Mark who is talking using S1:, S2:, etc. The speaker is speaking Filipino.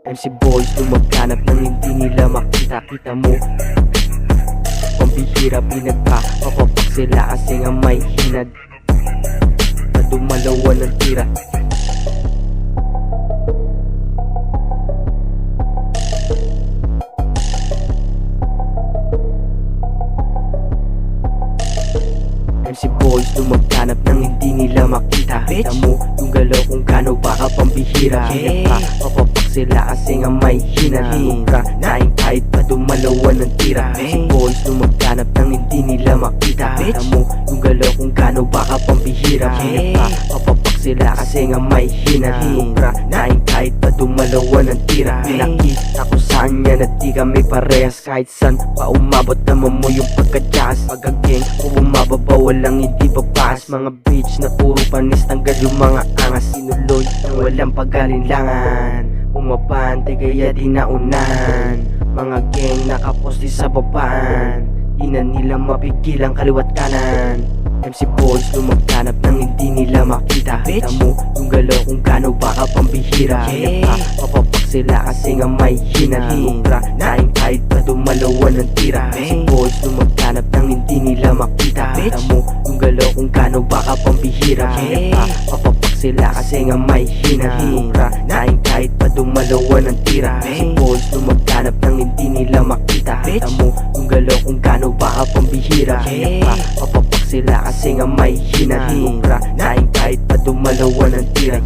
S1: MC boys lumaghanap nang hindi nila makita. Kita mo, pambihira pinagpapapak sila kasi nga may hinad na dumalawan ng tira. MC boys lumaghanap nang hindi nila makita. Kita mo yung galaw kung gano baka pambihira. Papapak sila kasi nga may hinad. Mukha naing kahit pa dumalawan ng tira. MC boys lumaghanap nang hindi nila makita. Kita mo yung galaw kung gano baka pambihira. Papapak sila kasi nga may hinad. Mukha naing kahit pa dumalawan ng tira. Pinakita ko saan yan at di kami parehas. Kahit san pa umabot naman mo yung pagka-jazz. Pagka-gang o bumababaw walang hindi babas. Mga bitch na puro panis, tanggal yung mga angas. Sinuloy ng walang pag-alinlangan. Umabante kaya di naunahan. Mga gang nakaposti sa babaan. Di na nila mapigil ang kaliwat kanan. MC boys lumaghanap nang hindi nila makita. Kita mo yung galaw kung gano baka pambihira. Papapak sila kasi nga may hinad. Mukha naing kahit pa dumalawan ng tira. MC boys lumaghanap nang hindi nila makita. Kita mo yung galaw kung gano baka pambihira. Papapak sila kasi nga may hinad. Mukha naing kahit pa dumalawan ng tira. MC boys lumaghanap nang hindi nila makita. Kita mo yung galaw kung gano baka pambihira. Papapak sila kasi nga may hinad. Mukha naing kahit pa dumalawan ng tira.